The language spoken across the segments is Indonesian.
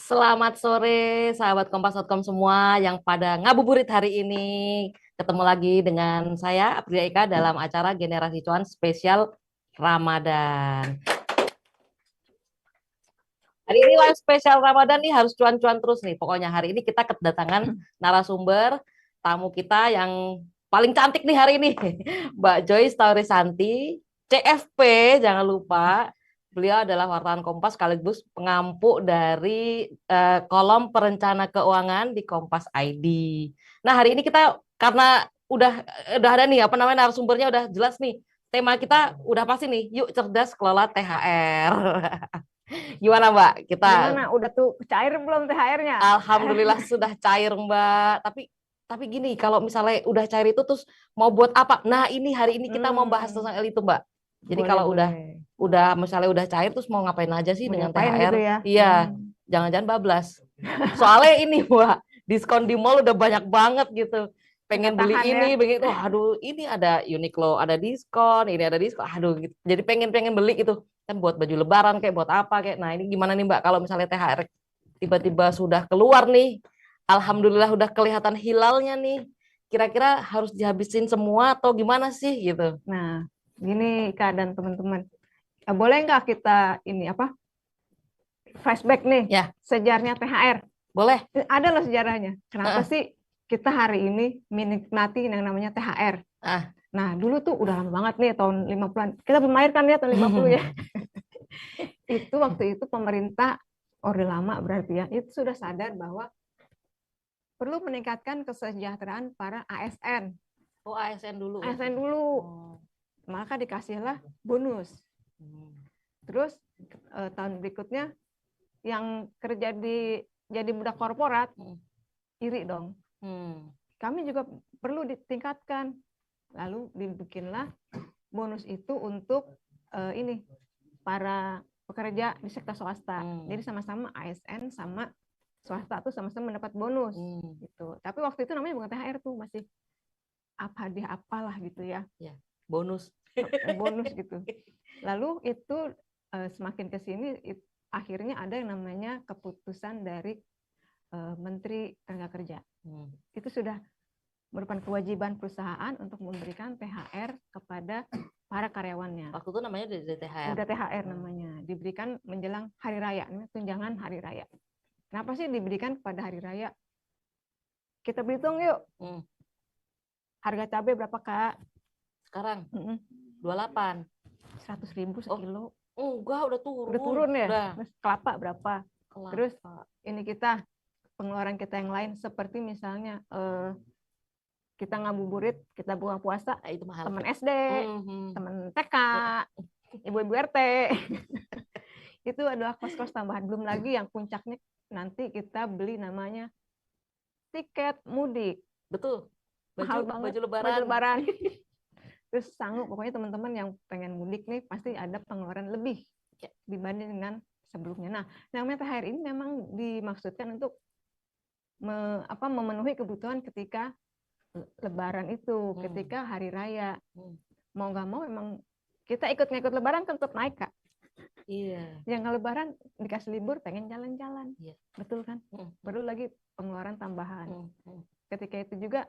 Selamat sore, sahabat Kompas.com semua yang pada ngabuburit hari ini. Ketemu lagi dengan saya, Aprilia Eka, dalam acara Generasi Cuan spesial Ramadan. Hari ini live spesial Ramadan nih harus cuan-cuan terus nih. Pokoknya hari ini kita kedatangan narasumber tamu kita yang paling cantik nih hari ini. Mbak Joyce Taurisanti, CFP, jangan lupa. Beliau adalah wartawan Kompas sekaligus pengampu dari kolom perencana keuangan di Kompas ID. Nah, hari ini kita karena udah ada nih apa namanya narasumbernya udah jelas nih. Tema kita udah pasti nih, yuk cerdas kelola THR. Gimana Mbak? Kita Gimana? Udah tuh cair belum THR-nya? Alhamdulillah sudah cair Mbak. Tapi gini, kalau misalnya udah cair itu terus mau buat apa? Nah, ini hari ini kita mau bahas tentang itu Mbak. Jadi Boleh, kalau boleh. udah misalnya udah cair terus mau ngapain aja sih Mau dengan diapain THR? gitu ya? Iya, jangan-jangan bablas. Soalnya ini Mbak, diskon di mall udah banyak banget gitu. Nggak Pengen beli tahan ya? ini, pengen itu, aduh ini ada Uniqlo, ada diskon, ini ada diskon, aduh gitu. Jadi pengen beli gitu. Kan buat baju lebaran kayak buat apa kayak. Nah, ini gimana nih Mbak kalau misalnya THR tiba-tiba sudah keluar nih. Alhamdulillah udah kelihatan hilalnya nih. Kira-kira harus dihabisin semua atau gimana sih gitu? Nah, gini keadaan teman-teman. Boleh nggak kita ini apa? Flashback nih, Ya, sejarahnya THR. boleh. Ada loh sejarahnya. Kenapa Heeh. sih kita hari ini menikmati yang namanya THR? Ah. Nah, dulu tuh udah lama banget nih tahun 50-an. Kita belum lahir kan ya tahun 50 ya. Itu waktu itu pemerintah Orde Lama berarti ya, itu sudah sadar bahwa perlu meningkatkan kesejahteraan para ASN. Oh, ASN dulu. ASN dulu, Oh. maka dikasihlah bonus. Terus tahun berikutnya yang kerja jadi budak korporat, iri dong. Kami juga perlu ditingkatkan. Lalu dibikinlah bonus itu untuk ini para pekerja di sektor swasta. Jadi sama-sama ASN sama swasta tuh sama-sama mendapat bonus gitu. Tapi waktu itu namanya bukan THR tuh, masih apa hadiah apalah gitu ya. Ya, bonus. Bonus gitu. Lalu itu semakin ke sini akhirnya ada yang namanya keputusan dari Menteri Tenaga Kerja. Itu sudah merupakan kewajiban perusahaan untuk memberikan THR kepada para karyawannya. Waktu itu namanya udah THR. Udah THR namanya, diberikan menjelang hari raya, tunjangan hari raya. Kenapa sih diberikan pada hari raya? Kita berhitung yuk. Harga cabai berapa, Kak? Sekarang 28. 100.000 sekilo. Oh, enggak, udah turun. Udah turun ya? Udah. Terus kelapa berapa? Kelapa. Terus ini kita, pengeluaran kita yang lain, seperti misalnya kita ngabuburit, kita buka puasa, itu mahal. teman SD, teman TK, ibu-ibu RT. Itu adalah kos-kos tambahan. Belum lagi yang puncaknya nanti kita beli namanya tiket mudik. Betul. Mahal banget. Baju lebaran. Baju lebaran. Terus sanggup, pokoknya teman-teman yang pengen mudik nih pasti ada pengeluaran lebih dibanding dengan sebelumnya. Nah, namanya THR ini memang dimaksudkan untuk memenuhi kebutuhan ketika lebaran itu, ketika hari raya. Mau nggak mau memang kita ikut-ngikut lebaran kan tetap naik, Kak. Iya. Yang lebaran dikasih libur pengen jalan-jalan. Iya. Betul kan? Perlu lagi pengeluaran tambahan. Ketika itu juga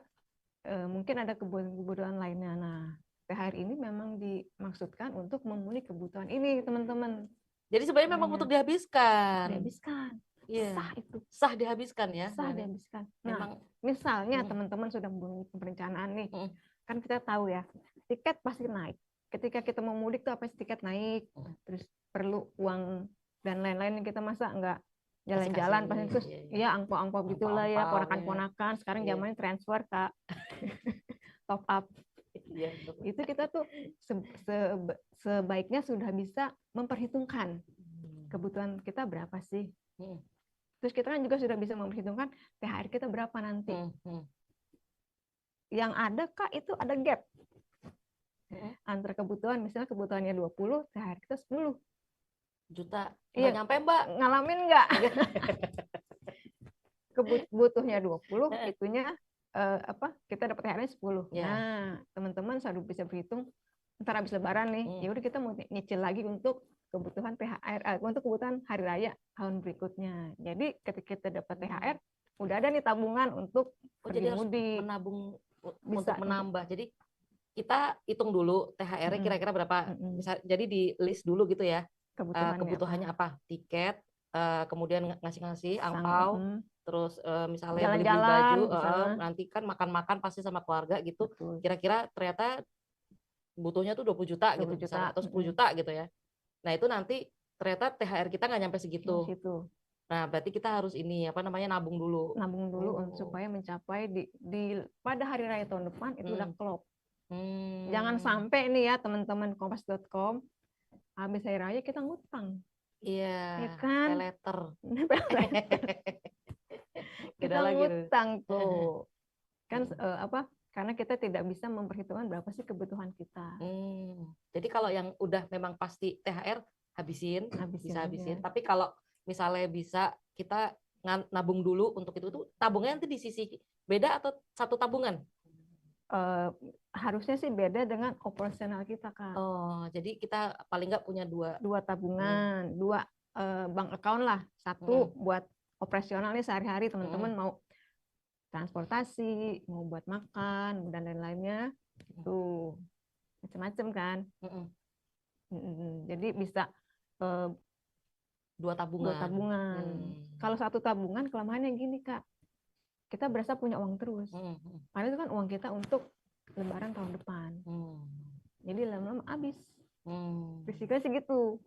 mungkin ada kebutuhan lainnya. Nah, THR ini memang dimaksudkan untuk memenuhi kebutuhan ini, teman-teman. Jadi sebenarnya memang untuk dihabiskan. Dihabiskan. Iya. Sah itu. Sah dihabiskan ya. Sah dihabiskan. Nah, memang misalnya teman-teman sudah mempunyai perencanaan nih, kan kita tahu ya, tiket pasti naik. Ketika kita mau mudik tuh apa sih, tiket naik, terus perlu uang dan lain-lain, kita masa nggak jalan-jalan pasti terus ya angpau-angpau gitulah ya, ponakan-ponakan. Sekarang zamannya transfer, Kak. Top up. Itu kita tuh sebaiknya sudah bisa memperhitungkan kebutuhan kita berapa sih. Terus kita kan juga sudah bisa memperhitungkan THR kita berapa nanti. Yang ada, Kak, itu ada gap antara kebutuhan, misalnya kebutuhannya 20, THR kita 10 juta. Nggak nyampe, Mbak. Ngalamin nggak? Kebutuhnya 20, itunya kita dapat THR-nya 10. Nah, teman-teman selalu bisa berhitung ntar habis lebaran nih, ya udah kita mau nyicil lagi untuk kebutuhan THR, untuk kebutuhan hari raya tahun berikutnya. Jadi ketika kita dapat THR, udah ada nih tabungan untuk pergi jadi harus mudik. menabung Bisa. untuk menambah. Jadi kita hitung dulu THR-nya kira-kira berapa. Jadi di list dulu gitu ya. Kebutuhannya apa? Tiket, kemudian ngasih-ngasih angpau, terus misalnya beli-beli baju, nanti kan makan-makan pasti sama keluarga gitu. Kira-kira ternyata butuhnya tuh 20 juta gitu misalnya, atau 10 juta gitu ya. Nah, itu nanti ternyata THR kita nggak nyampe segitu. Nah, berarti kita harus nabung dulu. Nabung dulu supaya mencapai pada hari raya tahun depan itu udah klop. Jangan sampai nih ya teman-teman kompas.com habis hari raya kita ngutang. Iya, ya kan? Peleter. Kita ngutang tuh. Kan karena kita tidak bisa memperhitungkan berapa sih kebutuhan kita. Jadi kalau yang udah memang pasti THR habisin. Bisa habisin. Tapi kalau misalnya bisa kita nabung dulu untuk itu tuh tabungnya nanti di sisi beda atau satu tabungan? Harusnya sih beda dengan operasional kita, Kak. Oh, jadi kita paling nggak punya dua tabungan, dua bank account lah. Satu buat operasional nih sehari-hari teman-teman mau transportasi, mau buat makan dan lain-lainnya, tuh macam-macam kan. Jadi bisa dua tabungan. Kalau satu tabungan kelemahannya gini, Kak, kita berasa punya uang terus. Padahal itu kan uang kita untuk Lebaran tahun depan. Jadi lama-lama habis. Risikonya segitu.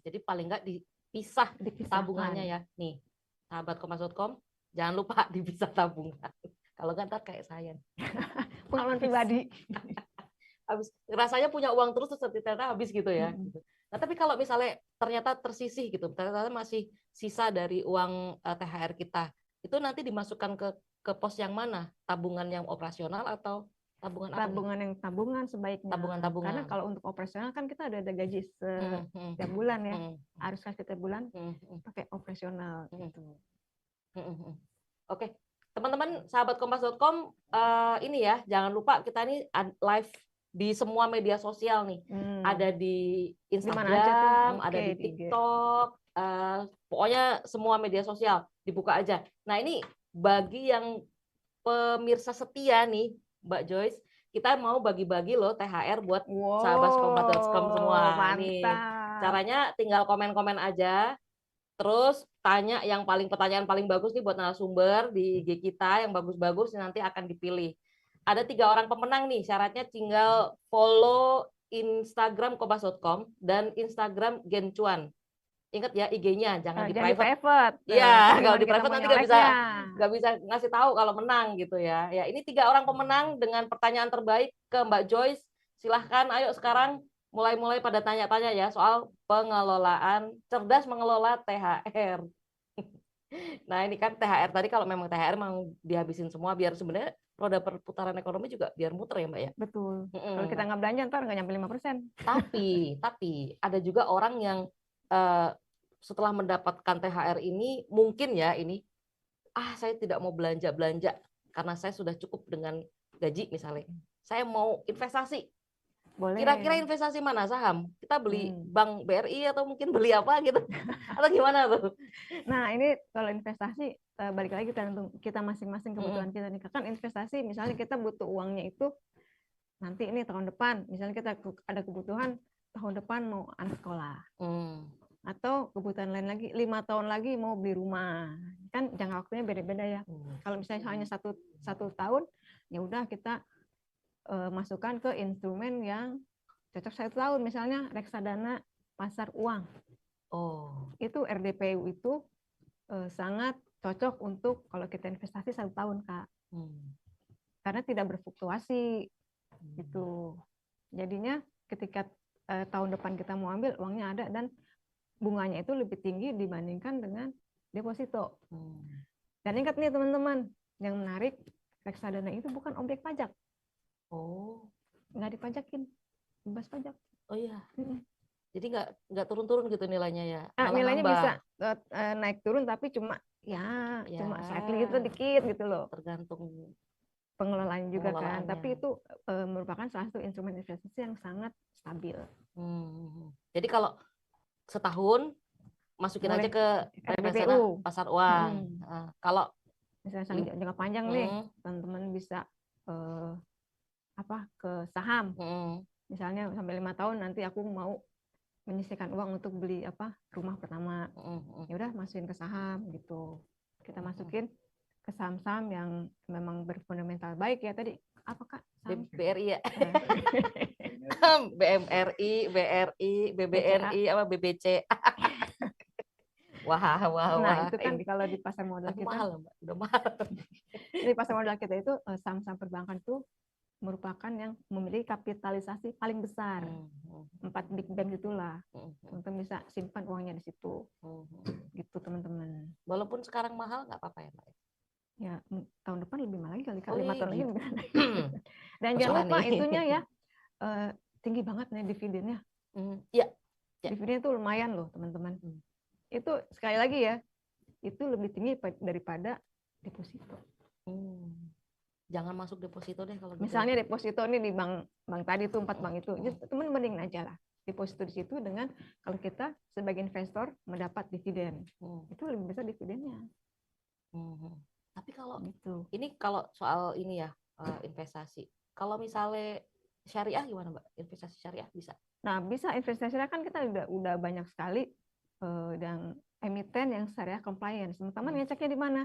Jadi paling nggak dipisah tabungannya ya. Nih, sahabat kompas.com, jangan lupa dipisah tabungan. Kalau nggak ntar kayak saya. Pengalaman pribadi. Habis rasanya punya uang terus ternyata habis gitu ya. Nah, tapi kalau misalnya ternyata tersisih gitu, ternyata masih sisa dari uang THR kita, itu nanti dimasukkan ke pos yang mana? Tabungan yang operasional atau tabungan apa? Tabungan sebaiknya. Tabungan. Karena kalau untuk operasional kan kita ada gaji setiap bulan ya. Harus kasih setiap bulan pakai operasional gitu. Oke. Teman-teman sahabat kompas.com, ini ya, jangan lupa kita ini live di semua media sosial nih. Ada di Instagram, ada di TikTok, pokoknya semua media sosial dibuka aja. Nah, ini bagi yang pemirsa setia nih, Mbak Joyce, kita mau bagi-bagi loh THR buat sahabat kompas.com semua. Mantap. Nih, caranya tinggal komen-komen aja. Terus tanya pertanyaan paling bagus nih buat narasumber di IG kita yang bagus-bagus nanti akan dipilih. Ada 3 orang pemenang nih, syaratnya tinggal follow Instagram kompas.com dan Instagram Gencuan. Ingat ya IG-nya, jangan di private. Iya, kalau di private nanti nggak bisa ngasih tahu kalau menang gitu ya. Ya, ini 3 orang pemenang dengan pertanyaan terbaik ke Mbak Joyce. Silahkan, ayo sekarang mulai pada tanya-tanya ya soal pengelolaan, cerdas mengelola THR. Nah, ini kan THR tadi, kalau memang THR memang dihabisin semua biar sebenarnya roda perputaran ekonomi juga biar muter ya, Mbak ya. Betul. Kalau kita nggak belanja ntar nggak nyampe 5%. Tapi ada juga orang yang setelah mendapatkan THR ini mungkin ya saya tidak mau belanja karena saya sudah cukup dengan gaji misalnya. Saya mau investasi. Boleh. Kira-kira investasi mana? Saham? Kita beli bank BRI atau mungkin beli apa gitu? Atau gimana tuh? Nah, ini kalau investasi balik lagi tergantung kita masing-masing kebutuhan kita nih. Kan investasi misalnya kita butuh uangnya itu nanti ini tahun depan, misalnya kita ada kebutuhan tahun depan mau anak sekolah. Atau kebutuhan lain lagi 5 tahun lagi mau beli rumah. Kan jangka waktunya beda-beda ya. Kalau misalnya hanya satu tahun, ya udah kita masukkan ke instrumen yang cocok 1 tahun, misalnya reksadana pasar uang. Itu RDPU itu sangat cocok untuk kalau kita investasi 1 tahun, Kak. Karena tidak berfluktuasi gitu. Jadinya ketika tahun depan kita mau ambil, uangnya ada dan bunganya itu lebih tinggi dibandingkan dengan deposito. Dan ingat nih teman-teman, yang menarik, reksadana itu bukan objek pajak. Nggak dipajakin, bebas pajak. Oh iya. Jadi nggak turun-turun gitu nilainya ya? Nilainya nambah. Bisa naik turun tapi cuma cuma slightly itu dikit gitu loh. Tergantung pengelolaan juga kan. Tapi itu merupakan salah satu instrumen investasi yang sangat stabil. Jadi kalau setahun masukin Boleh aja ke reksadana RBPU. pasar uang. Kalau misalnya jangka panjang nih, teman-teman bisa ke saham. Misalnya sampai 5 tahun nanti aku mau menyisihkan uang untuk beli rumah pertama. Ya udah masukin ke saham gitu. Kita masukin ke saham-saham yang memang berfundamental baik ya tadi. Apa Kak? BRI ya. BMRI, BRI, BBNI, BBC. Wah. Nah, itu kan kalau di pasar modal kita mahal, Mbak. Udah mahal. Di pasar modal kita itu saham-saham perbankan tuh merupakan yang memiliki kapitalisasi paling besar. 4 big bank itulah. Teman-teman bisa simpan uangnya di situ. Gitu teman-teman. Walaupun sekarang mahal nggak apa-apa ya, Mbak? Ya, tahun depan lebih mahal lagi kali, 5 tahun lagi lebih mahal. Dan Persoalan jangan lupa nih. itunya ya, tinggi banget nih dividennya. Iya. Dividennya tuh lumayan loh teman-teman. Itu sekali lagi ya, itu lebih tinggi daripada deposito. Jangan masuk deposito deh kalau gitu. Misalnya deposito ini di bank tadi tuh 4 bank itu, teman bandingin aja lah deposito di situ dengan kalau kita sebagai investor mendapat dividen, itu lebih besar dividennya. Tapi kalau gitu. Ini kalau soal ini ya investasi, kalau misalnya syariah gimana Mbak? Investasi syariah bisa? Nah bisa investasi syariah kan kita udah banyak sekali dan emiten yang syariah compliance. Teman-teman ngeceknya di mana?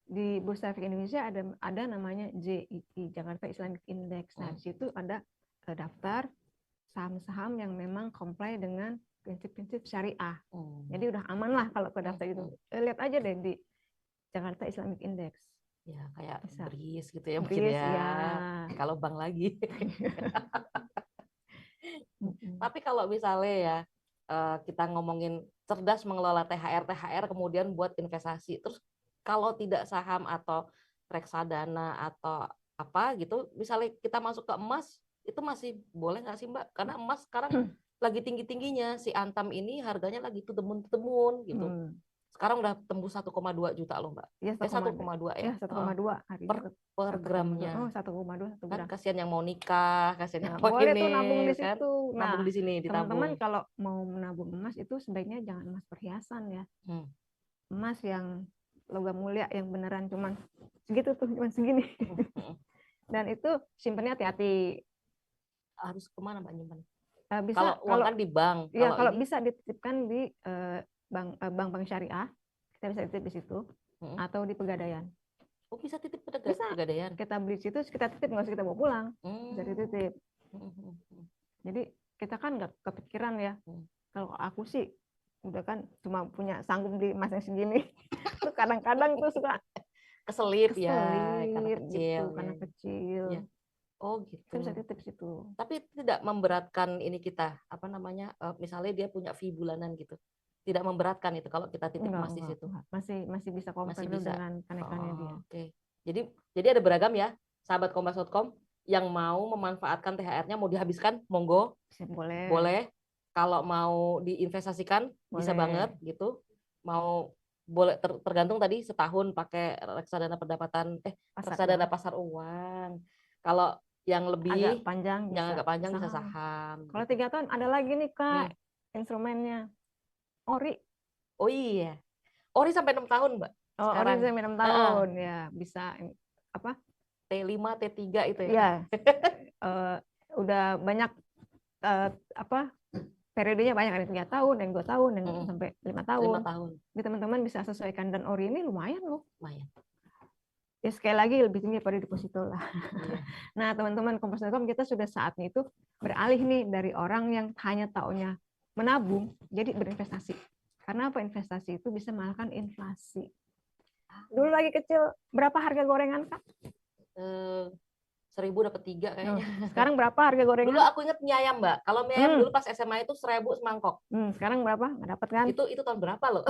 Di Bursa Efek Indonesia ada namanya JII, Jakarta Islamic Index. Nah, di situ ada daftar saham-saham yang memang comply dengan prinsip-prinsip syariah. Jadi udah aman lah kalau ke daftar itu. Lihat aja deh di Jakarta Islamic Index. Ya, kayak BRIS gitu ya mungkin ya. Kalau bank lagi. Tapi kalau misalnya ya kita ngomongin cerdas mengelola THR kemudian buat investasi. Terus kalau tidak saham atau reksadana atau apa gitu, misalnya kita masuk ke emas, itu masih boleh nggak sih Mbak? Karena emas sekarang lagi tinggi-tingginya, si Antam ini harganya lagi temun-temun gitu. Sekarang udah tembus 1,2 juta loh Mbak. Ya, 1,2 ya? 1,2 per gramnya. 1,2 1 kan kasihan yang mau nikah, kasihan yang mau boleh ini, tuh nabung di kan? situ. Nabung di sini, teman-teman kalau mau menabung emas itu sebaiknya jangan emas perhiasan ya. Emas yang logam mulia yang beneran cuman segitu tuh, cuman segini. Dan itu simpennya hati-hati. Harus kemana Mbak nyimpan? Bisa kalau kan di bank. Ya, kalau bisa dititipkan di bank syariah, kita bisa titip di situ, atau di Pegadaian. Oh, bisa titip bisa. Pegadaian. Kita beli situ, kita titip, nggak usah kita bawa pulang. Bisa dititip. Jadi kita kan nggak kepikiran ya. Kalau aku sih udah kan cuma punya sanggup di emasnya segini. Tuh kadang-kadang tuh suka keselip ya, karena kecil. Gitu, karena kecil. Ya. Oh gitu. Kita bisa titip situ. Tapi tidak memberatkan ini kita, apa namanya? Misalnya dia punya fee bulanan gitu. Tidak memberatkan itu kalau kita titip emas di situ. Masih bisa compare dengan kenaikannya dia. Oke. Jadi ada beragam ya, sahabat kompas.com yang mau memanfaatkan THR-nya mau dihabiskan, monggo. Boleh. Kalau mau diinvestasikan bisa banget gitu. Mau boleh tergantung tadi setahun pakai reksadana reksadana pasar uang. Kalau yang lebih agak panjang bisa saham. Kalau 3 tahun ada lagi nih Kak instrumennya. Ori. Oh iya. Ori sampai 6 tahun, Mbak. Ori sampai 6 tahun ya, bisa apa? T5, T3 itu ya. Iya. Udah banyak periodenya banyak, ada 3 tahun, yang 2 tahun, yang sampai 5 tahun. 5 tahun. Jadi teman-teman bisa sesuaikan, dan ori ini lumayan loh. Lumayan. Ya sekali lagi lebih tinggi daripada deposito lah. Iya. Nah teman-teman Kompas.com, kita sudah saatnya itu beralih nih dari orang yang hanya taunya menabung jadi berinvestasi. Karena apa? Investasi itu bisa mengalahkan inflasi. Dulu lagi kecil berapa harga gorengan Kak? 1.000 dapat 3 kayaknya. Sekarang berapa harga gorengan? Dulu aku inget mie ayam Mbak. Kalau mie ayam dulu pas SMA itu 1.000 semangkok. Sekarang berapa? Nggak dapat kan? Itu tahun berapa loh?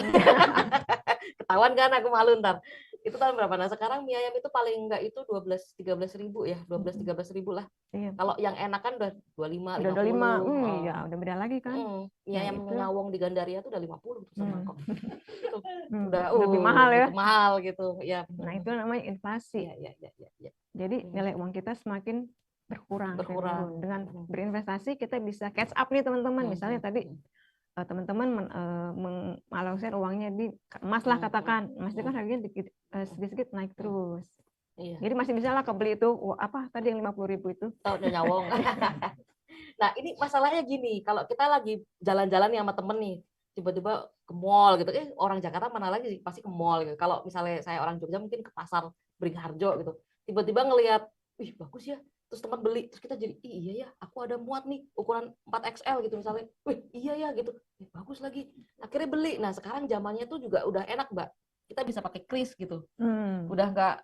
Ketahuan kan aku malu ntar. Itu tahun berapa? Nah sekarang mie ayam itu paling enggak itu 12-13 ribu ya, 12-13 ribu lah. Iya. Kalau yang enak kan udah 25, 50. Ya udah beda lagi kan. Mie ayam Ngawong di Gandaria tuh udah 50 tuh semangkok. Udah lebih mahal ya. Mahal gitu. Ya. Nah itu namanya inflasi. Ya. Jadi nilai uang kita semakin berkurang. Dengan berinvestasi kita bisa catch up nih teman-teman. Misalnya tadi teman-teman mengalokasikan uangnya di emas lah, katakan emas itu kan harganya sedikit-sedikit naik terus. Iya. Jadi masih bisa lah kebeli itu apa tadi yang 50.000 itu. Tahu nyawong. Nah, ini masalahnya gini, kalau kita lagi jalan-jalan nih sama temen nih, tiba-tiba ke mall gitu, orang Jakarta mana lagi sih, pasti ke mall gitu. Kalau misalnya saya orang Jogja mungkin ke pasar Beringharjo gitu, tiba-tiba ngelihat, wih bagus ya, terus teman beli, terus kita jadi, iya ya, aku ada muat nih, ukuran 4XL gitu misalnya, wih iya ya gitu, bagus lagi, akhirnya beli. Nah sekarang zamannya tuh juga udah enak Mbak, kita bisa pakai kris gitu, udah nggak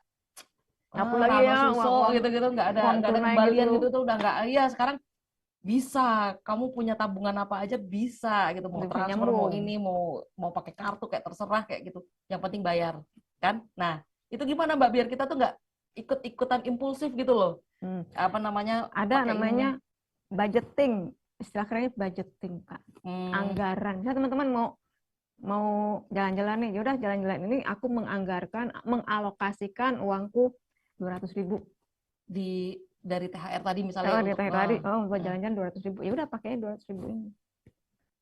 Nggak lagi ya suso gitu-gitu, nggak ada kembalian gitu tuh udah nggak. Iya sekarang bisa, kamu punya tabungan apa aja bisa gitu, mau transfer mau ini mau pakai kartu kayak terserah kayak gitu, yang penting bayar kan. Nah itu gimana Mbak biar kita tuh nggak ikut-ikutan impulsif gitu loh. Apa namanya, ada namanya budgeting, istilah kerennya budgeting Kak. Anggaran. Misalnya teman-teman mau jalan-jalan nih, yaudah jalan-jalan ini aku mengalokasikan uangku 200.000 dari THR tadi misalnya. Dari THR tadi, buat jalan-jalan 200.000, ya udah pakai 200.000 ini.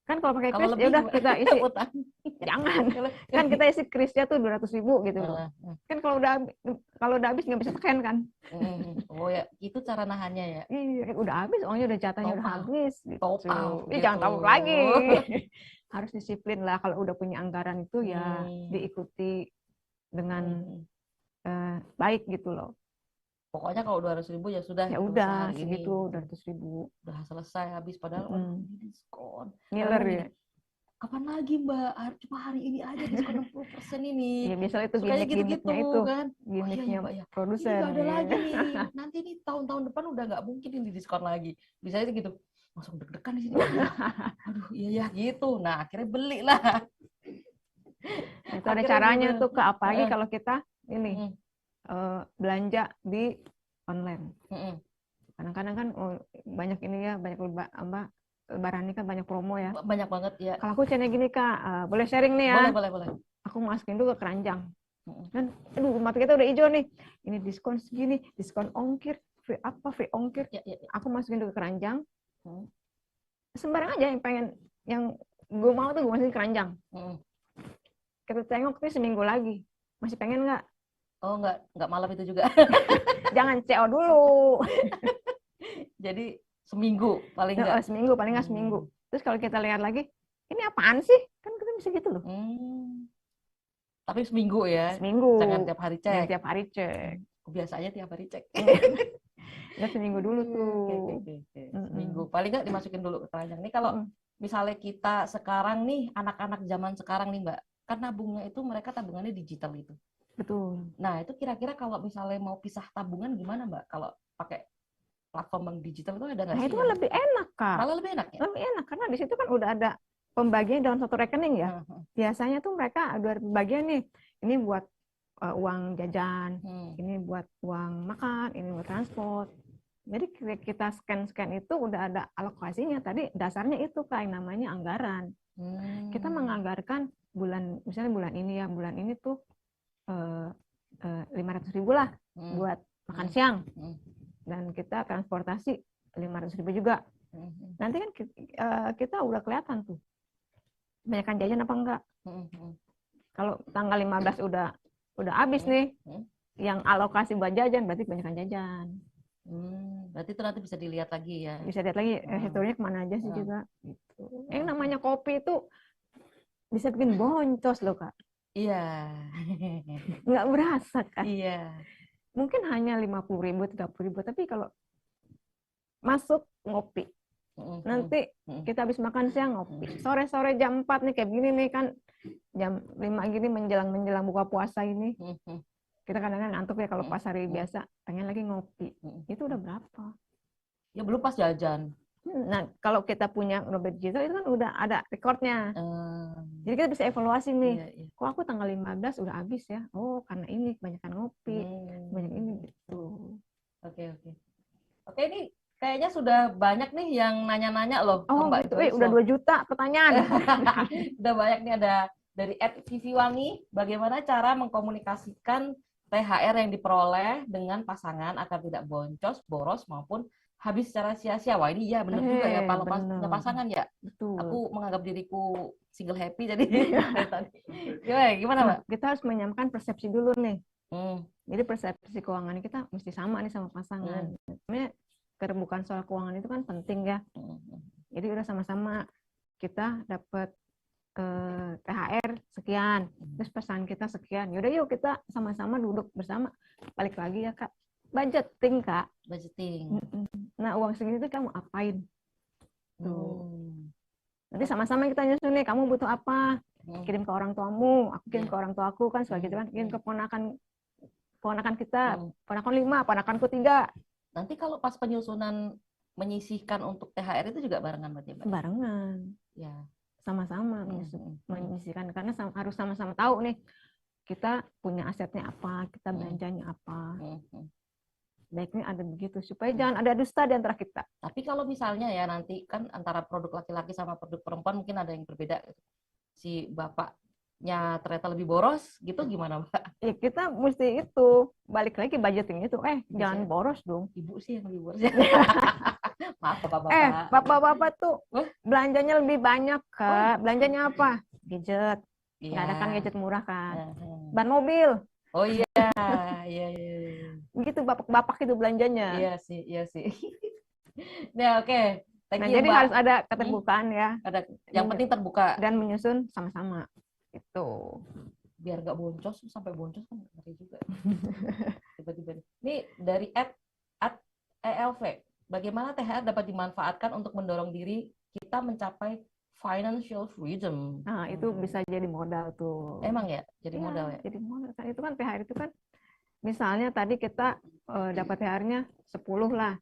Kan kalau pakai kris, ya udah kita isi utang. Jangan, kan kita isi krisnya tuh 200.000 gitu loh. Kan kalau udah habis nggak bisa tekan kan. Oh ya, itu cara nahannya ya. Iya, udah habis, uangnya udah jatahnya udah habis. Gitu. Gitu. Jangan tabung lagi. Harus disiplin lah kalau udah punya anggaran itu ya diikuti dengan baik gitu loh. Pokoknya kalau 200.000 ya sudah. Ya udah segitu 200.000. Udah selesai habis padahal ini diskon. Ngiler ya. Kapan lagi Mbak? Cuma hari ini aja diskon 60% ini. Ya biasanya itu gimmick-gimmicknya itu kan. Gimmicknya produsen. Ini ada lagi nih. Nanti nih tahun-tahun depan udah nggak mungkin ini diskon lagi. Biasanya gitu. Langsung deg-degan di sini. Aduh iya ya gitu. Nah akhirnya beli lah. Itu ada caranya tuh Kak. Apalagi kalau kita ini belanja di online. Kadang-kadang kan banyak ini ya, banyak lebaran ini kan banyak promo ya. Banyak banget ya. Kalau aku channel gini Kak, boleh sharing nih ya? Boleh. Aku masukin dulu ke keranjang. Dan aduh mata kita udah hijau nih. Ini diskon segini, diskon ongkir, free ongkir. Ya. Aku masukin dulu ke keranjang. Sembarang aja yang gue mau tuh gue masukin ke keranjang. Kita tengok nih seminggu lagi. Masih pengen nggak? Oh nggak malam itu juga. Jangan CO dulu. Jadi seminggu paling nggak. Seminggu paling nggak seminggu. Terus kalau kita lihat lagi, ini apaan sih? Kan kita bisa gitu loh. Tapi seminggu ya. Seminggu. Jangan tiap hari cek. Tiap hari cek. Biasanya tiap hari cek. Ya seminggu dulu tuh. Oke. Seminggu. Paling nggak dimasukin dulu ke keranjang. Nih kalau misalnya kita sekarang nih, anak-anak zaman sekarang nih Mbak, kan nabungnya itu mereka tabungannya digital itu. Betul. Nah itu kira-kira kalau misalnya mau pisah tabungan gimana Mbak? Kalau pakai platform bank digital itu ada nggak sih? Nah itu kan lebih enak Kak. Malah lebih enak ya? Lebih enak karena di situ kan udah ada pembagian dalam satu rekening ya. Biasanya tuh mereka ada pembagian nih. Ini buat uang jajan, ini buat uang makan, ini buat transport. Jadi kita scan itu udah ada alokasinya. Tadi dasarnya itu kayak namanya anggaran. Kita menganggarkan misalnya bulan ini tuh 500.000 lah buat makan siang. Dan kita transportasi 500.000 juga. Nanti kan kita udah kelihatan tuh banyakkan jajan apa enggak. Kalau tanggal 15 udah habis nih yang alokasi buat jajan, berarti banyakkan jajan. Berarti itu nanti bisa dilihat lagi ya. Bisa lihat lagi historinya kemana aja sih juga. Gitu. Yang namanya kopi itu bisa bikin boncos loh Kak. Iya. Nggak berasa kan. Iya. Mungkin hanya 50.000, 30.000, tapi kalau masuk ngopi. Nanti kita habis makan siang ngopi. Sore-sore jam 4 nih kayak gini nih kan. Jam 5 gini menjelang buka puasa ini. Kita kadang-kadang ngantuk ya kalau pas hari biasa. Pengen lagi ngopi. Itu udah berapa? Ya belum pas jajan. Nah, kalau kita punya dompet digital itu kan udah ada recordnya. Jadi kita bisa evaluasi nih. Kok aku tanggal 15 udah habis ya? Oh, karena ini kebanyakan ngopi. Banyak ini gitu. Oke. Oke, ini kayaknya sudah banyak nih yang nanya-nanya loh. Oh, Mbak gitu. Udah 2 juta pertanyaan. Udah banyak nih, ada dari @viviwangi, bagaimana cara mengkomunikasikan THR yang diperoleh dengan pasangan agar tidak boncos, boros maupun habis secara sia-sia. Wah ini ya bener juga ya, kalau punya bener. pasangan ya. Betul. Aku menganggap diriku single happy jadi dari tadi. Gimana, Mbak? Kita harus menyamakan persepsi dulu nih. Hmm. Jadi persepsi keuangan kita mesti sama nih sama pasangan. Sebenarnya keterbukaan soal keuangan itu kan penting ya. Jadi udah sama-sama kita dapat THR sekian, terus pesan kita sekian. Yaudah yuk kita sama-sama duduk bersama. Balik lagi ya Kak, budgeting Kak. Budgeting. Nah uang segini tuh kamu apain? Tuh. Nanti sama-sama kita nyusun nih, kamu butuh apa? Kirim ke orang tuamu, aku kirim ke orang tuaku kan, sebagai gitu kan. Kirim ke ponakan kita, ponakan 5, ponakanku 3. Nanti kalau pas penyusunan menyisihkan untuk THR itu juga barengan berarti, Mbak? Barengan. Ya. Sama-sama menyisihkan karena harus sama-sama tahu nih kita punya asetnya apa, kita belanjanya apa. Baiknya ada begitu supaya jangan ada dusta di antara kita. Tapi kalau misalnya ya nanti kan antara produk laki-laki sama produk perempuan mungkin ada yang berbeda. Si bapaknya ternyata lebih boros gitu, gimana Mbak? Ya kita mesti itu balik lagi budgeting itu. Jangan boros dong. Ibu sih yang lebih boros. Maaf bapak-bapak. Bapak-bapak tuh belanjanya lebih banyak Kak. Belanjanya apa? Gadget. Nggak ada kan gadget murah kan. Ban mobil. Oh iya, iya. Begitu bapak-bapak itu belanjanya. Iya sih. Nah, oke. Nah, jadi harus ada keterbukaan ya. Yang penting terbuka dan menyusun sama-sama. Itu. Biar nggak boncos, sampai boncos kan ngeri juga. Tiba-tiba. Ini dari @ELV. Bagaimana THR dapat dimanfaatkan untuk mendorong diri kita mencapai financial freedom? Nah, itu bisa jadi modal tuh. Emang ya? Jadi modal ya? Jadi modal. Itu kan THR itu kan, misalnya tadi kita dapat THR-nya 10 lah.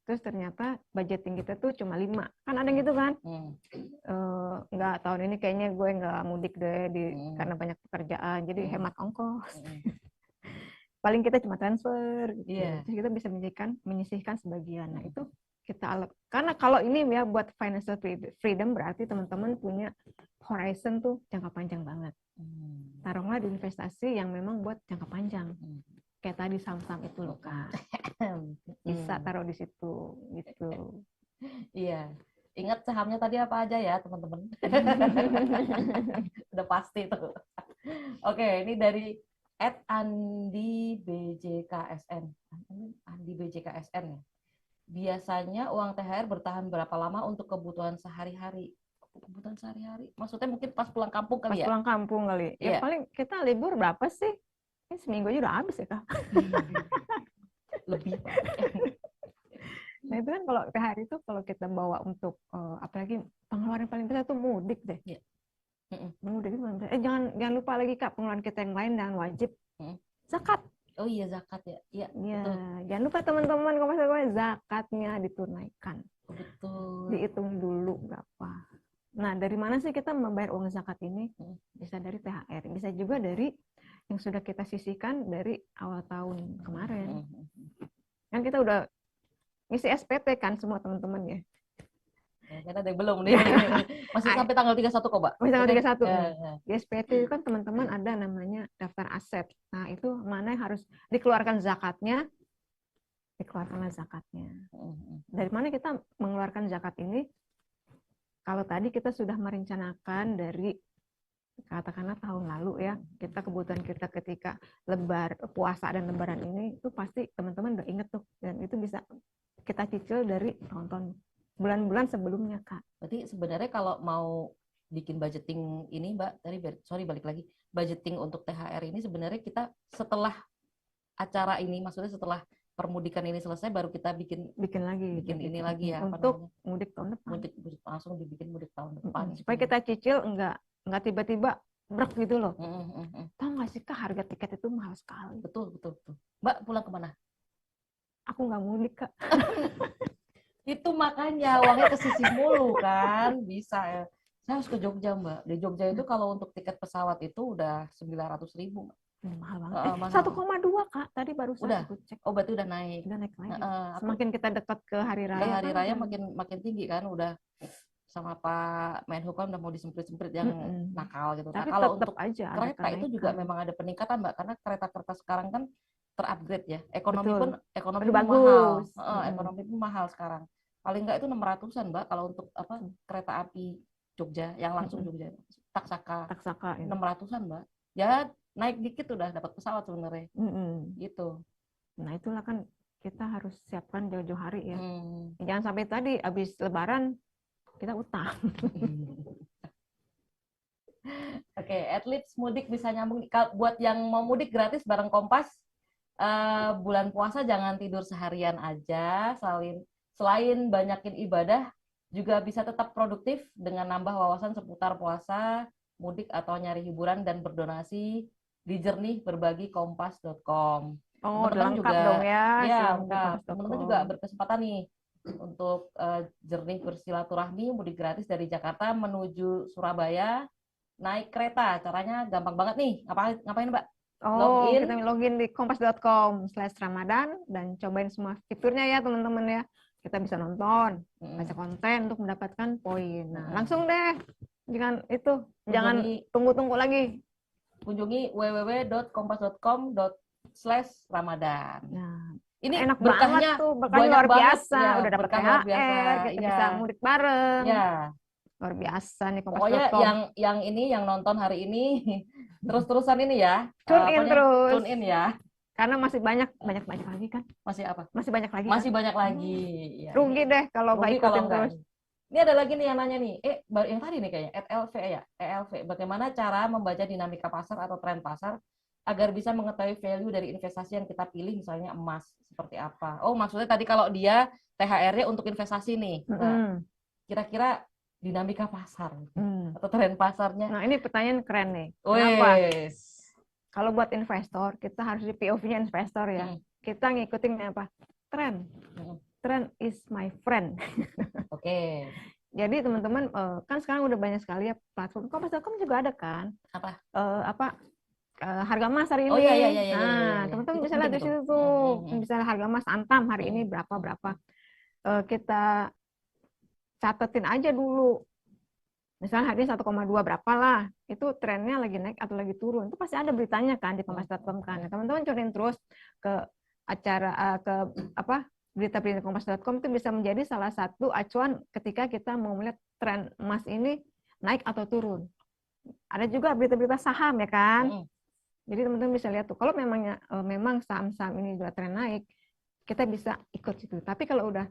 Terus ternyata budgeting kita tuh cuma 5. Kan ada gitu kan? Nggak, tahun ini kayaknya gue nggak mudik deh karena banyak pekerjaan. Jadi hemat ongkos. Paling kita cuma transfer gitu. Terus kita bisa menyisihkan sebagian. Nah, itu kita karena kalau ini ya buat financial freedom berarti teman-teman punya horizon tuh jangka panjang banget. Taruhlah di investasi yang memang buat jangka panjang. Kayak tadi saham-saham itu loh Kak. Bisa taruh di situ gitu. Iya. Ingat sahamnya tadi apa aja ya teman-teman. Udah pasti tuh. Oke, ini dari @AndiBJKSN. AndiBJKSN ya. Biasanya uang THR bertahan berapa lama untuk kebutuhan sehari-hari? Kebutuhan sehari-hari? Maksudnya mungkin pas pulang kampung kali ya? Pas pulang kampung kali. Ya paling kita libur berapa sih? Ini seminggu aja udah habis ya Kak. Lebih Pak. Nah itu kan kalau THR itu kalau kita bawa untuk apalagi pengeluaran paling besar tuh mudik deh. Mudik itu jangan lupa lagi Kak, pengeluaran kita yang lain dan wajib zakat. Oh iya zakat ya. Iya. Jangan lupa teman-teman kalau zakatnya ditunaikan. Betul. Dihitung dulu berapa. Nah, dari mana sih kita membayar uang zakat ini? Bisa dari THR, bisa juga dari yang sudah kita sisihkan dari awal tahun kemarin. Kan kita udah ngisi SPT kan semua teman-teman ya. Karena ada yang belum nih. Masih sampai tanggal 31 kok, Mbak. Masih tanggal 31. Di SPT itu kan teman-teman ada namanya daftar aset. Nah, itu mana yang harus dikeluarkan zakatnya? Dikeluarkanlah zakatnya. Dari mana kita mengeluarkan zakat ini? Kalau tadi kita sudah merencanakan dari katakanlah tahun lalu ya, kita kebutuhan kita ketika puasa dan lebaran ini itu pasti teman-teman udah inget tuh, dan itu bisa kita cicil dari tahun-tahun bulan-bulan sebelumnya Kak. Berarti sebenarnya kalau mau bikin budgeting ini Mbak, tadi balik lagi, budgeting untuk THR ini sebenarnya kita setelah acara ini, maksudnya setelah permudikan ini selesai baru kita bikin ini lagi ya untuk mudik tahun depan. Mudik langsung dibikin mudik tahun depan. Supaya kita cicil enggak tiba-tiba brek gitu loh. Tahu nggak sih Kak, harga tiket itu mahal sekali. Betul. Mbak pulang kemana? Aku nggak mudik Kak. Itu makanya uangnya ke sisi mulu kan, bisa ya. Saya harus ke Jogja Mbak. Di Jogja itu kalau untuk tiket pesawat itu udah 900.000. Mahal banget. 1,2 Kak, tadi baru saya cek. Oh berarti udah naik. Udah naik lagi. Semakin kita dekat ke hari raya. Hari raya makin tinggi kan, udah sama Pak Menhub kan udah mau disemprit-semprit yang nakal gitu. Tapi nah kalau untuk aja kereta itu juga memang ada peningkatan Mbak, karena kereta sekarang kan terupgrade ya. Ekonomi Betul. pun ekonomi Udah pun mahal. bagus. Ekonomi pun mahal sekarang. Paling nggak itu 600-an, Mbak, kalau untuk apa kereta api Jogja yang langsung Jogja. Taksaka. Taksaka ya. 600-an, Mbak. Ya naik dikit udah dapat pesawat sebenarnya. Gitu. Nah, itulah kan kita harus siapkan jauh-jauh hari ya. Jangan sampai tadi habis lebaran kita utang. Oke, athletes mudik bisa nyambung. Buat yang mau mudik gratis bareng Kompas, bulan puasa jangan tidur seharian aja. Selain banyakin ibadah, juga bisa tetap produktif dengan nambah wawasan seputar puasa, mudik atau nyari hiburan dan berdonasi di jernihberbagikompas.com. Oh, udah Teman-teman lengkap juga, dong ya. ya, Kompas.com. teman-teman juga berkesempatan nih untuk jernih bersilaturahmi mudik gratis dari Jakarta menuju Surabaya naik kereta. Caranya gampang banget nih. Ngapain Mbak? Kita login di kompas.com/Ramadan dan cobain semua fiturnya ya teman-teman ya. Kita bisa nonton, baca konten untuk mendapatkan poin. Nah, langsung deh. Jangan tunggu-tunggu lagi. Kunjungi www.kompas.com/Ramadan. Nah, ini enak berkahnya banget tuh, berkah luar biasa. Ya, udah dapat THR, kita bisa mudik bareng. Ya. Luar biasa nih Kompas.com. Pokoknya yang nonton hari ini terus-terusan ini ya. Tune in ya. Karena masih banyak lagi kan? Masih apa? Masih banyak lagi. Masih banyak lagi. Ya, rugi deh kalau nggak ikutin terus. Ini ada lagi nih yang nanya nih. Yang tadi nih kayaknya @LV ya. ELV. Bagaimana cara membaca dinamika pasar atau tren pasar agar bisa mengetahui value dari investasi yang kita pilih, misalnya emas seperti apa? Oh, maksudnya tadi kalau dia THR-nya untuk investasi nih. Nah, kira-kira dinamika pasar atau tren pasarnya. Nah, ini pertanyaan keren nih. Kenapa? Kalau buat investor, kita harus di POV-nya investor ya. Kita ngikutin apa? Tren. Tren is my friend. Oke. Jadi teman-teman, kan sekarang udah banyak sekali ya platform. Kompas.com juga ada kan? Apa? Harga emas hari ini. Oh iya. Nah, teman-teman bisa lihat di situ tuh. Misalnya harga emas Antam hari ini berapa. Kita catetin aja dulu. Misalnya hari ini 1,2 berapa lah. Itu trennya lagi naik atau lagi turun. Itu pasti ada beritanya kan di kompas.com kan. Nah, teman-teman corin terus ke acara berita-berita kompas.com itu bisa menjadi salah satu acuan ketika kita mau melihat tren emas ini naik atau turun. Ada juga berita-berita saham ya kan. Jadi teman-teman bisa lihat tuh. Kalau memang saham-saham ini juga tren naik, kita bisa ikut situ. Tapi kalau udah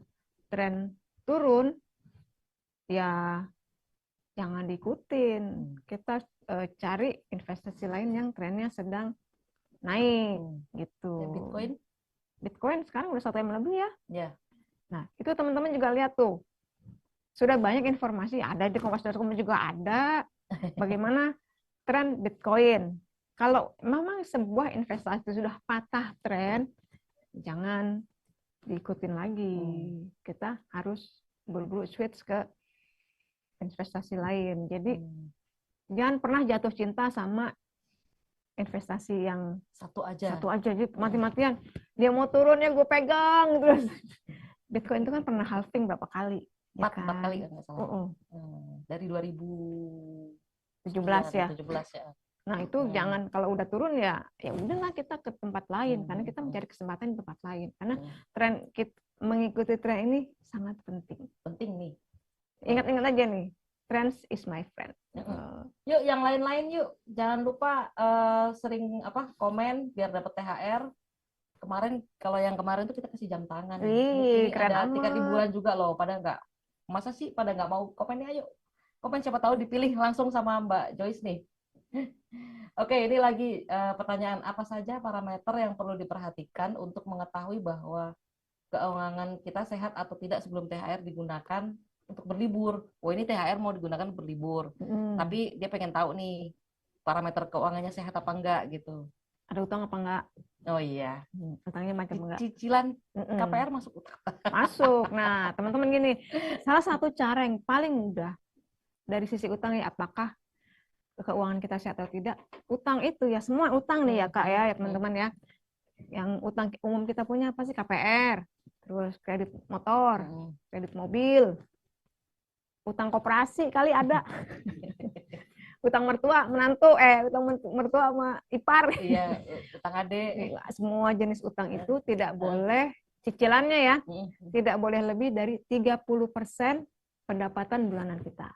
tren turun, ya jangan diikutin. Kita cari investasi lain yang trennya sedang naik gitu. Ya, Bitcoin sekarang udah 1 M lebih ya. Ya. Nah, itu teman-teman juga lihat tuh. Sudah banyak informasi, ada di kompas.com juga ada bagaimana tren Bitcoin. Kalau memang sebuah investasi sudah patah tren, jangan diikutin lagi. Kita harus buru-buru switch ke investasi lain. Jadi jangan pernah jatuh cinta sama investasi yang satu aja. Jadi mati-matian. Dia mau turun ya gue pegang terus. Bitcoin itu kan pernah halving berapa kali? 4 kali kan nggak salah. Dari 2017 ya. Nah, itu jangan kalau udah turun ya udahlah kita ke tempat lain karena kita mencari kesempatan di tempat lain. Karena mengikuti tren ini sangat penting. Penting nih. Ingat-ingat aja nih, trends is my friend. Yuk yang lain-lain yuk. Jangan lupa sering komen biar dapat THR. Kalau yang kemarin tuh kita kasih jam tangan. Ini ada tiket liburan juga loh. Masa sih pada nggak mau komennya? Ayo komen, siapa tahu dipilih langsung sama Mbak Joyce nih. Oke, ini lagi pertanyaan, apa saja parameter yang perlu diperhatikan untuk mengetahui bahwa keuangan kita sehat atau tidak sebelum THR digunakan untuk berlibur. Ini THR mau digunakan berlibur, tapi dia pengen tahu nih parameter keuangannya sehat apa enggak gitu. Ada utang apa enggak? Oh iya. Utangnya macam enggak? Cicilan KPR masuk utang. Masuk. Nah, teman-teman gini, salah satu cara yang paling mudah dari sisi utang ya, apakah keuangan kita sehat atau tidak? Utang itu ya semua utang nih ya Kak ya teman-teman ya. Yang utang umum kita punya apa sih? KPR, terus kredit motor, kredit mobil, utang koperasi kali ada. utang mertua, menantu, utang mertua sama ipar. Iya, utang adik. Semua jenis utang itu tidak boleh, cicilannya ya, tidak boleh lebih dari 30% pendapatan bulanan kita.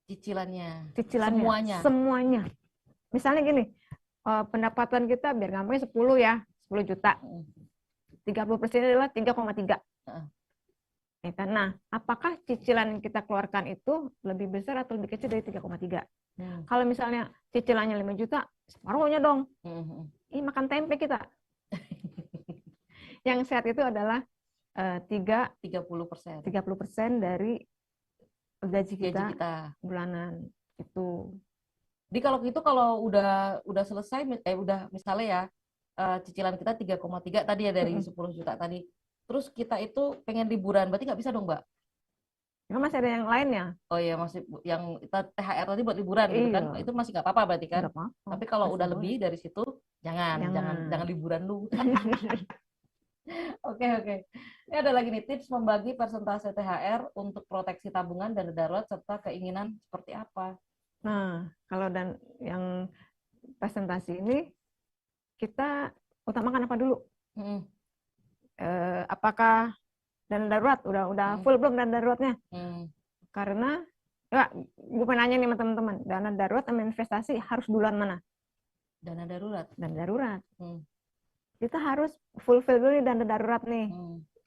Cicilannya. Cicilannya. Semuanya. Misalnya gini, pendapatan kita biar gampangnya 10 ya, 10 juta. 30% adalah 3,3. Ya kan? Nah, apakah cicilan yang kita keluarkan itu lebih besar atau lebih kecil dari 3,3? Kalau misalnya cicilannya 5 juta, separuhnya dong. Ini makan tempe kita. Yang sehat itu adalah 30% dari gaji kita bulanan itu. Jadi kalau gitu, kalau udah selesai, udah misalnya ya, cicilan kita 3,3 tadi ya dari 10 juta tadi. Terus kita itu pengen liburan, berarti nggak bisa dong, Mbak? Ya, masih ada yang lainnya. Oh iya, masih yang kita THR tadi buat liburan gitu kan? Itu masih nggak apa-apa berarti kan? Nggak apa-apa. Tapi kalau Masih udah boleh. lebih dari situ, jangan liburan lu. Oke. Ini ada lagi nih, tips membagi persentase THR untuk proteksi tabungan dan darurat serta keinginan seperti apa? Nah, kalau yang presentasi ini kita utamakan apa dulu? Apakah dana darurat udah full belum dana daruratnya? Karena ya, gue pengen nanya nih sama teman-teman, dana darurat sama investasi harus duluan mana? Dana darurat. Kita harus fulfill dulu nih dana darurat nih.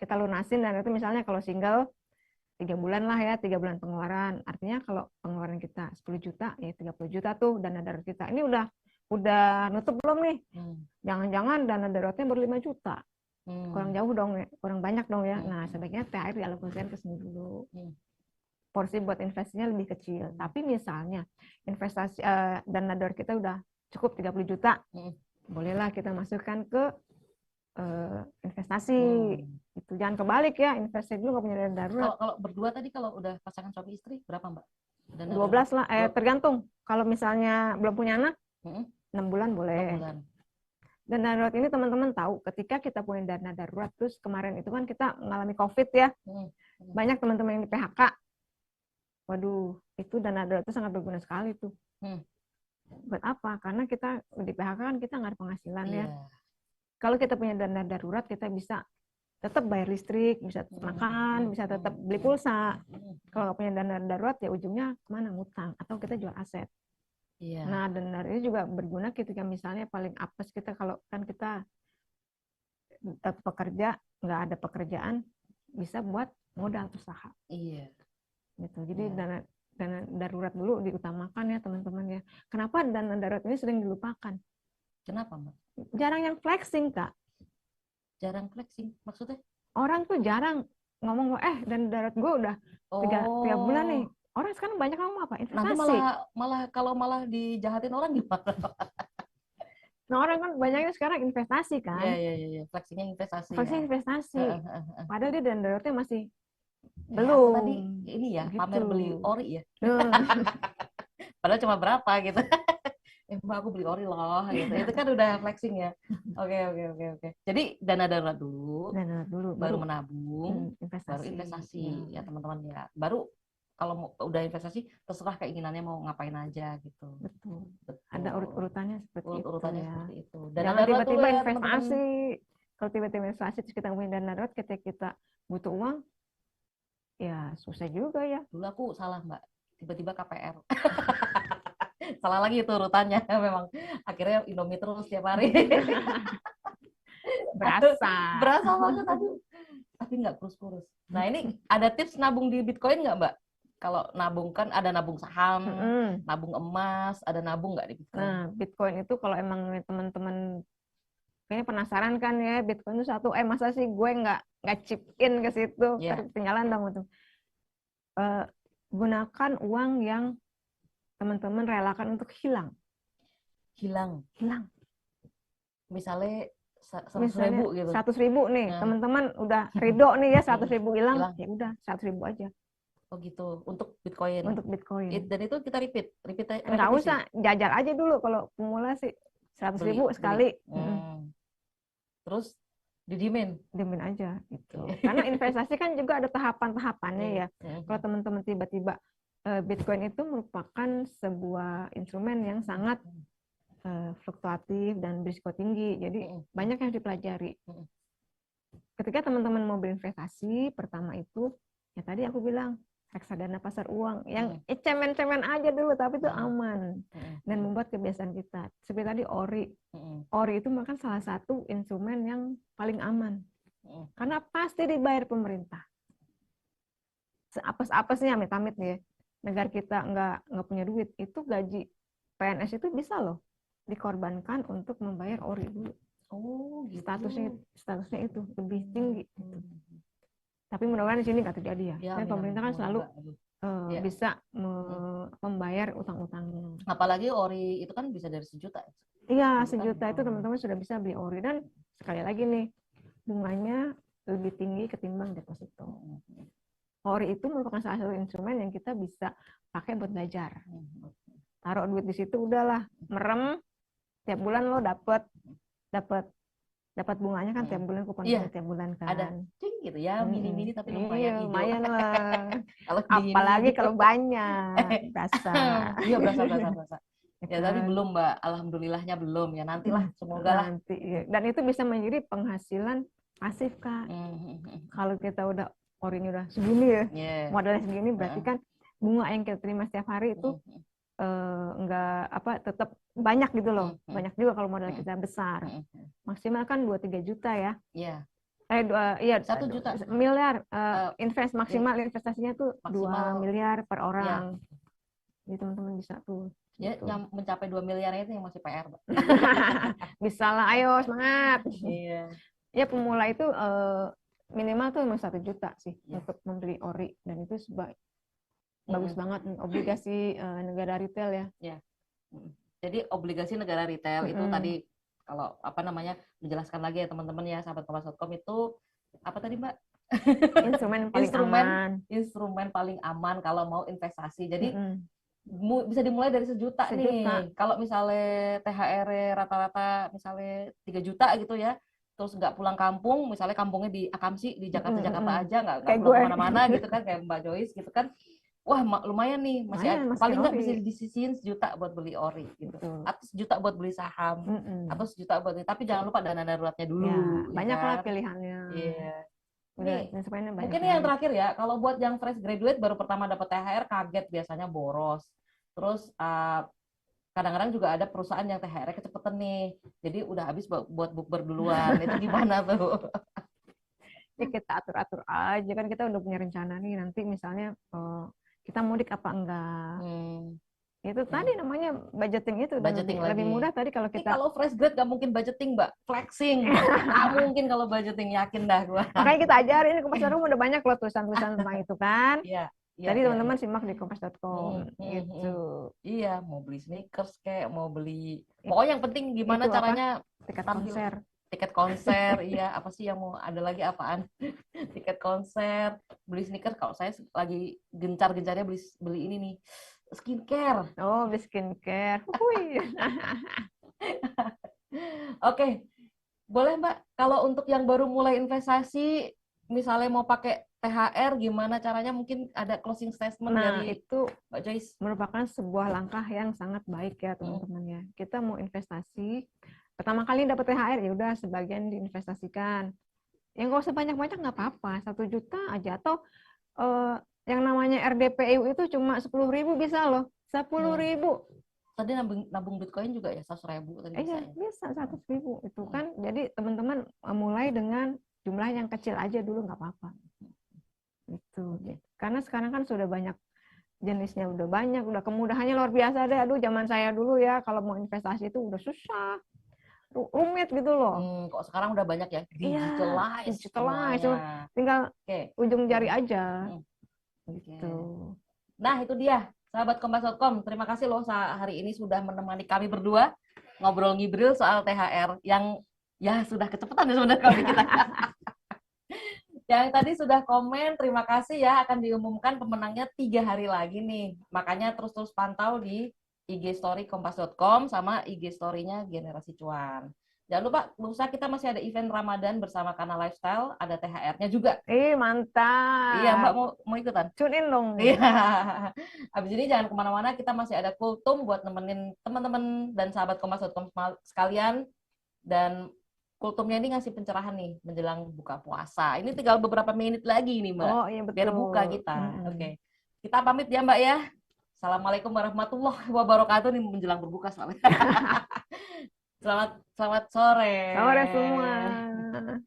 Kita lunasin, dan itu misalnya kalau single 3 bulan lah ya, 3 bulan pengeluaran. Artinya kalau pengeluaran kita 10 juta, ya 30 juta tuh dana darurat kita. Ini udah nutup belum nih? Jangan-jangan dana daruratnya baru 5 juta. Kurang jauh dong ya, kurang banyak dong ya. Nah, sebaiknya THR dialokasikan ke sini dulu. Porsi buat investasinya lebih kecil. Tapi misalnya investasi dana darurat kita udah cukup 30 juta. Bolehlah kita masukkan ke investasi. Itu jangan kebalik ya, investasi dulu nggak punya dana darurat. Kalau berdua tadi, kalau udah pasangan suami istri berapa, Mbak? Dana 12 lah, tergantung. Kalau misalnya belum punya anak, 6 bulan boleh. 6 bulan. Dana darurat ini teman-teman tahu, ketika kita punya dana darurat, terus kemarin itu kan kita mengalami COVID ya, banyak teman-teman yang di PHK. Waduh, itu dana darurat itu sangat berguna sekali tuh. Buat apa? Karena kita di PHK kan kita nggak ada penghasilan ya. Kalau kita punya dana darurat, kita bisa tetap bayar listrik, bisa tetap makan, bisa tetap beli pulsa. Kalau nggak punya dana darurat, ya ujungnya kemana? Ngutang atau kita jual aset. Nah, dana darurat ini juga berguna ketika misalnya paling apes kita, kalau kan kita pekerja, nggak ada pekerjaan, bisa buat modal usaha. Gitu. Jadi dana darurat dulu diutamakan ya teman-teman ya. Kenapa dana darurat ini sering dilupakan? Kenapa, Mbak? Jarang yang flexing, Kak. Jarang flexing? Maksudnya? Orang tuh jarang ngomong, dana darurat gue udah 3 bulan nih. Orang sekarang banyak ngomong apa? Investasi. Nanti malah dijahatin orang gimana? Nah, orang kan banyaknya sekarang investasi kan? Iya. Flexingnya investasi. Padahal dia dana daruratnya masih belum. Tadi ini ya, gitu. Pamer beli ori ya. Padahal cuma berapa gitu. Mbak, aku beli ori loh gitu. Itu kan udah flexing ya. Oke. Jadi dana darurat dulu. Baru menabung, baru investasi ya teman-teman ya. Baru kalau udah investasi, terserah keinginannya mau ngapain aja gitu. Betul. Ada urut-urutannya seperti seperti itu. Jangan tiba-tiba investasi. Kalau tiba-tiba investasi terus kita punya dana darurat, ketika kita butuh uang, ya susah juga ya. Dulu aku salah, Mbak. Tiba-tiba KPR. Salah lagi itu urutannya memang. Akhirnya Indomie terus tiap hari. Berasa banget aduh. Tapi nggak kurus-kurus. Nah, ini ada tips nabung di Bitcoin nggak, Mbak? Kalau nabung kan ada nabung saham, nabung emas, ada nabung nggak di Bitcoin? Nah, Bitcoin itu kalau emang teman-teman kayaknya penasaran kan ya, Bitcoin itu satu, masa sih gue nggak chip in ke situ, ketinggalan dong itu. Gunakan uang yang teman-teman relakan untuk hilang. Misalnya 100.000 gitu. 100.000 nih, teman-teman udah ridho nih ya, 100.000 hilang, ya udah 100.000 aja. Oh gitu, untuk Bitcoin. Dan itu kita repeat nggak usah, jajal aja dulu kalau pemula sih 100.000 sekali. Terus didiemin aja gitu. Karena investasi kan juga ada tahapan-tahapannya ya. Kalau teman-teman tiba-tiba Bitcoin itu merupakan sebuah instrumen yang sangat fluktuatif dan berisiko tinggi. Jadi banyak yang dipelajari. Ketika teman-teman mau berinvestasi, pertama itu ya tadi aku bilang reksadana pasar uang yang cemen-cemen aja dulu, tapi itu aman dan membuat kebiasaan kita. Seperti tadi ori itu merupakan salah satu instrumen yang paling aman karena pasti dibayar pemerintah. Seapes-apesnya amit-amit nih ya, negara kita nggak punya duit, itu gaji PNS itu bisa loh dikorbankan untuk membayar ori dulu. Oh, gitu. Statusnya itu lebih tinggi. Gitu. Tapi mudah-mudahan di sini nggak terjadi ya. Dan pemerintah kan selalu bisa membayar utang-utangnya. Apalagi ori itu kan bisa dari 1 juta. Iya, 1 juta itu teman-teman sudah bisa beli ori. Dan sekali lagi nih, bunganya lebih tinggi ketimbang deposito. Ori itu merupakan salah satu instrumen yang kita bisa pakai buat belajar. Taruh duit di situ udahlah, merem, tiap bulan lo dapat bunganya kan tiap bulan, kupon tiap bulan kan. Ada cing gitu ya, mini-mini tapi lumayan hijau. Lumayan lah. Kalau apalagi kalau banyak, berasa. Iya, berasa. Ya tadi belum Mbak, alhamdulillahnya belum ya, nantilah semoga lah. Nanti, ya. Dan itu bisa menjadi penghasilan pasif Kak. Kalau kita udah orinya udah segini ya, modalnya segini, berarti kan bunga yang kita terima setiap hari itu tetap banyak gitu loh. Banyak juga kalau modal kita besar. Maksimal kan 2-3 juta ya. Iya. 1 juta miliar maksimal investasinya tuh maksimal 2 miliar per orang. Jadi teman-teman bisa tuh. Ya, gitu. Yang mencapai 2 miliar itu yang masih PR, Mbak. Bisa lah, ayo semangat. Iya. Ya pemula itu minimal tuh 1 juta sih untuk membeli ori, dan itu bagus banget obligasi negara retail ya. Ya. Jadi obligasi negara retail itu tadi kalau menjelaskan lagi ya teman-teman ya, sahabat kompas.com, itu apa tadi Mbak? Instrumen paling aman kalau mau investasi. Jadi bisa dimulai dari 1 juta nih. Kalau misalnya THR rata-rata misalnya 3 juta gitu ya, terus nggak pulang kampung, misalnya kampungnya di Akamsi di Jakarta aja, nggak pulang kemana-mana gitu kan, kayak Mbak Joyce gitu kan. Wah, lumayan nih, paling nggak bisa disisihin 1 juta buat beli ori gitu. Atau 1 juta buat beli saham, atau 1 juta buat tapi jangan lupa dana daruratnya dulu. Ya, banyak lah pilihannya. Iya. Mungkin yang terakhir ya, kalau buat yang fresh graduate baru pertama dapat THR, kaget biasanya boros. Terus kadang-kadang juga ada perusahaan yang THR-nya kecepatan nih, jadi udah habis buat bukber duluan. Itu gimana tuh? Ya kita atur-atur aja kan, kita udah punya rencana nih nanti misalnya kita mudik apa enggak. Itu tadi namanya budgeting itu. Lebih mudah tadi kalau kita. Kalau fresh grad gak mungkin budgeting Mbak, flexing. Gak mungkin kalau budgeting, yakin dah gua. Makanya kita ajarin di Kompas.com udah banyak loh tulisan-tulisan tentang itu kan. Iya. Jadi teman-teman simak di Kompas.com gitu. Iya, mau beli sneakers kayak mau beli. Pokoknya yang penting gimana caranya tiket konser, iya, apa sih yang mau ada lagi apaan? Tiket konser, beli sneakers. Kalau saya lagi gencar-gencarnya beli ini nih, skincare. Oh, beli skincare. Oke. Boleh Mbak, kalau untuk yang baru mulai investasi, misalnya mau pakai THR, gimana caranya? Mungkin ada closing statement dari itu Mbak Joyce. Merupakan sebuah langkah yang sangat baik ya teman-teman ya. Kita mau investasi, pertama kali dapat THR ya udah sebagian diinvestasikan. Yang nggak usah banyak-banyak nggak apa-apa, 1 juta aja, atau yang namanya RDPU itu cuma 10.000 bisa loh, 10.000. Tadi nabung Bitcoin juga ya 100.000 tadi bisa. Iya, bisa 100.000 itu kan. Jadi teman-teman mulai dengan jumlah yang kecil aja dulu nggak apa-apa. Gitu. Karena sekarang kan sudah banyak jenisnya, udah banyak, udah kemudahannya luar biasa deh. Aduh, zaman saya dulu ya kalau mau investasi itu udah susah, rumit gitu loh. Kok sekarang udah banyak ya digitalize, tinggal ujung jari aja. Gitu. Nah itu dia sahabat Kompas.com, terima kasih loh hari ini sudah menemani kami berdua ngobrol ngibril soal THR yang ya sudah kecepatan ya sebenarnya kalau kita. Yang tadi sudah komen, terima kasih ya, akan diumumkan pemenangnya 3 hari lagi nih. Makanya terus-terus pantau di IG story Kompas.com sama IG story-nya Generasi Cuan. Jangan lupa, lusa kita masih ada event Ramadan bersama Kana Lifestyle, ada THR-nya juga. Mantap. Iya, Mbak mau ikutan? Tune in dong. Iya. Habis ini jangan kemana-mana, kita masih ada Kultum buat nemenin teman-teman dan sahabat Kompas.com sekalian. Dan Kultumnya ini ngasih pencerahan nih menjelang buka puasa. Ini tinggal beberapa menit lagi nih, Mbak. Oh iya betul. Biar buka kita. Oke. Kita pamit ya, Mbak ya. Assalamualaikum warahmatullahi wabarakatuh nih menjelang berbuka soalnya. Selamat sore. Sore semua.